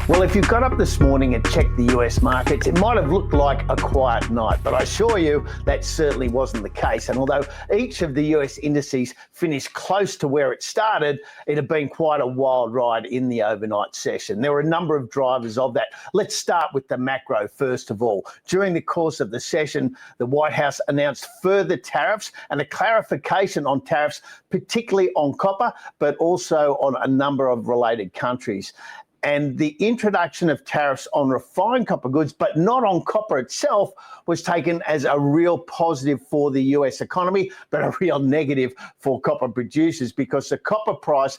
Well, if you got up this morning and checked the US markets, it might have looked like a quiet night, but I assure you that certainly wasn't the case. And although each of the US indices finished close to where it started, it had been quite a wild ride in the overnight session. There were a number of drivers of that. Let's start with the macro first of all. During the course of the session, the White House announced further tariffs and a clarification on tariffs, particularly on copper, but also on a number of related countries. And the introduction of tariffs on refined copper goods, but not on copper itself, was taken as a real positive for the US economy, but a real negative for copper producers because the copper price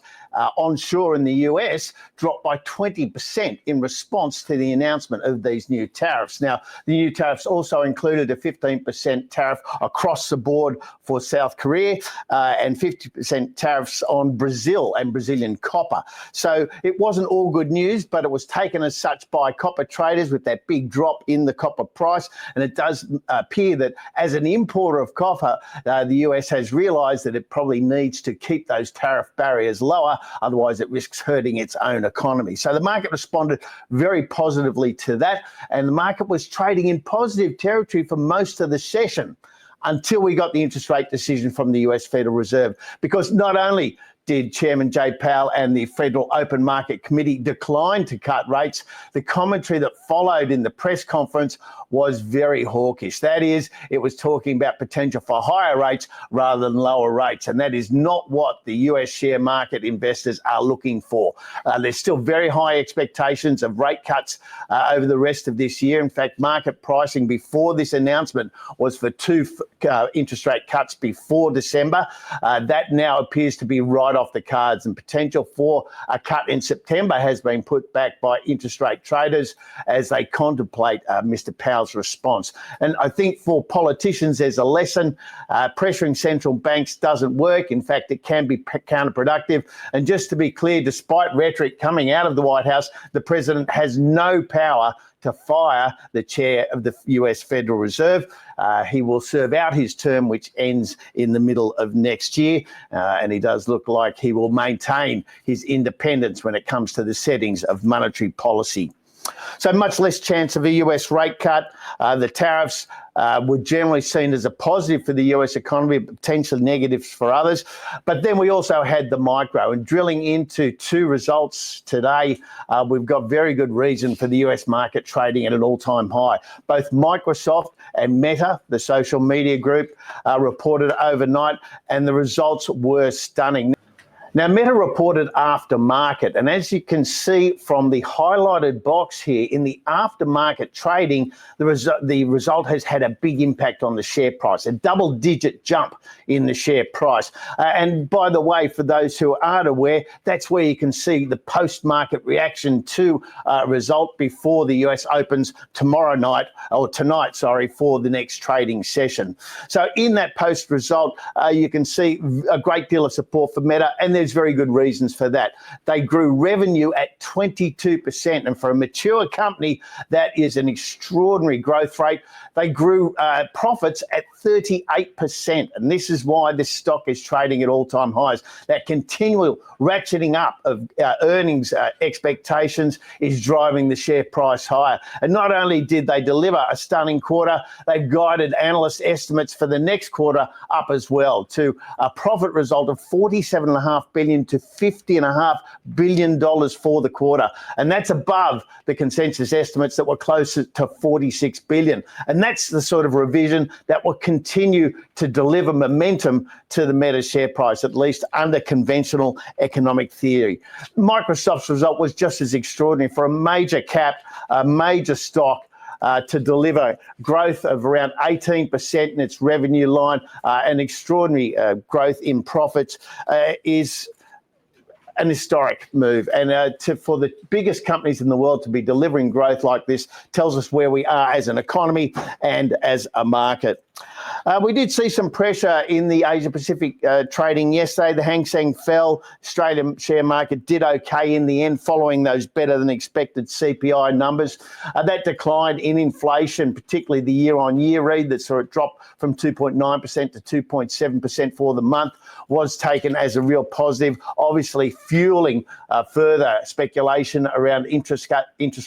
onshore in the US dropped by 20% in response to the announcement of these new tariffs. Now, the new tariffs also included a 15% tariff across the board for South Korea and 50% tariffs on Brazil and Brazilian copper. So it wasn't all good news, but it was taken as such by copper traders with that big drop in the copper price. And it does appear that as an importer of copper, the US has realised that it probably needs to keep those tariff barriers lower, otherwise it risks hurting its own economy. So the market responded very positively to that, and the market was trading in positive territory for most of the session until we got the interest rate decision from the US Federal Reserve, because not only did Chairman Jay Powell and the Federal Open Market Committee decline to cut rates, the commentary that followed in the press conference was very hawkish. That is, it was talking about potential for higher rates rather than lower rates. And that is not what the US share market investors are looking for. There's still very high expectations of rate cuts over the rest of this year. In fact, market pricing before this announcement was for two interest rate cuts before December. That now appears to be right off the cards, and potential for a cut in September has been put back by interest rate traders as they contemplate Mr. Powell's response. And I think for politicians, there's a lesson. Pressuring central banks doesn't work. In fact, it can be counterproductive. And just to be clear, despite rhetoric coming out of the White House, the president has no power to fire the chair of the US Federal Reserve. He will serve out his term, which ends in the middle of next year. And he does look like he will maintain his independence when it comes to the settings of monetary policy. So much less chance of a US rate cut. The tariffs were generally seen as a positive for the US economy, potentially negatives for others. But then we also had the micro, and drilling into two results today, we've got very good reason for the US market trading at an all-time high. Both Microsoft and Meta, the social media group, reported overnight, and the results were stunning. Now, Meta reported aftermarket, and as you can see from the highlighted box here, in the aftermarket trading, the result has had a big impact on the share price, a double-digit jump in the share price. And by the way, for those who aren't aware, that's where you can see the post-market reaction to result before the US opens tonight, for the next trading session. So in that post-result, you can see a great deal of support for Meta, and there's very good reasons for that. They grew revenue at 22%, and for a mature company, that is an extraordinary growth rate. They grew profits at 38%, and this is why this stock is trading at all-time highs. That continual ratcheting up of earnings expectations is driving the share price higher. And not only did they deliver a stunning quarter, they've guided analyst estimates for the next quarter up as well to a profit result of $47.5 billion to $50.5 billion for the quarter. And that's above the consensus estimates that were closer to $46 billion. And that's the sort of revision that will continue to deliver momentum to the Meta share price, at least under conventional economic theory. Microsoft's result was just as extraordinary for a major cap, a major stock, to deliver growth of around 18% in its revenue line, an extraordinary growth in profits is an historic move. And for the biggest companies in the world to be delivering growth like this tells us where we are as an economy and as a market. We did see some pressure in the Asia Pacific trading yesterday. The Hang Seng fell. Australian share market did okay in the end following those better than expected CPI numbers. That decline in inflation, particularly the year-on-year read that saw it drop from 2.9% to 2.7% for the month, was taken as a real positive, obviously fueling further speculation around interest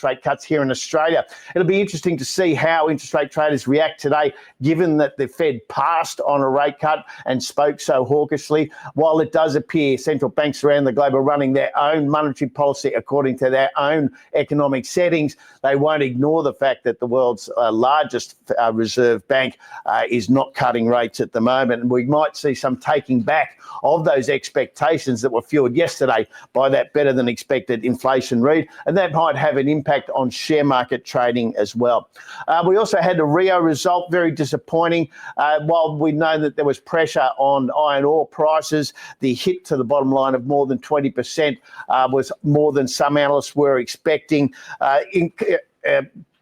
rate cuts here in Australia. It'll be interesting to see how interest rate traders react today, given that the Fed passed on a rate cut and spoke so hawkishly. While it does appear central banks around the globe are running their own monetary policy according to their own economic settings, they won't ignore the fact that the world's largest reserve bank is not cutting rates at the moment. And we might see some taking back of those expectations that were fueled yesterday by that better than expected inflation read, and that might have an impact on share market trading as well. We also had the Rio result, very disappointing. While we know that there was pressure on iron ore prices, the hit to the bottom line of more than 20% was more than some analysts were expecting.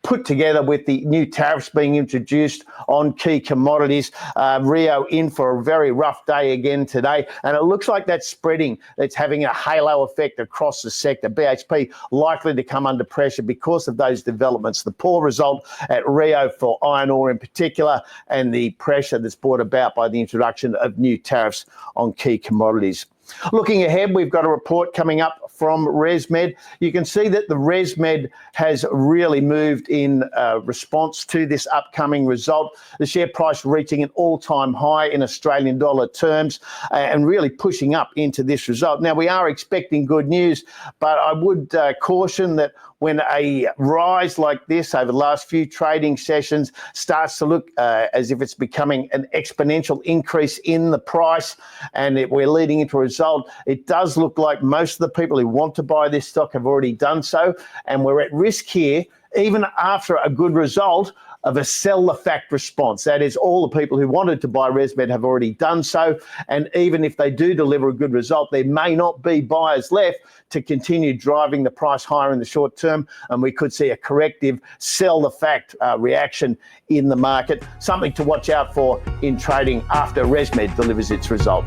Put together with the new tariffs being introduced on key commodities, Rio in for a very rough day again today, and it looks like that's spreading. It's having a halo effect across the sector. BHP likely to come under pressure because of those developments. The poor result at Rio for iron ore in particular, and the pressure that's brought about by the introduction of new tariffs on key commodities. Looking ahead, we've got a report coming up from ResMed. You can see that the ResMed has really moved in response to this upcoming result. The share price reaching an all-time high in Australian dollar terms and really pushing up into this result. Now, we are expecting good news, but I would caution that when a rise like this over the last few trading sessions starts to look as if it's becoming an exponential increase in the price and we're leading into a result, it does look like most of the people who want to buy this stock have already done so, and we're at risk here, even after a good result, of a sell the fact response. That is, all the people who wanted to buy ResMed have already done so, and even if they do deliver a good result, there may not be buyers left to continue driving the price higher in the short term, and we could see a corrective sell the fact reaction in the market, something to watch out for in trading after ResMed delivers its result.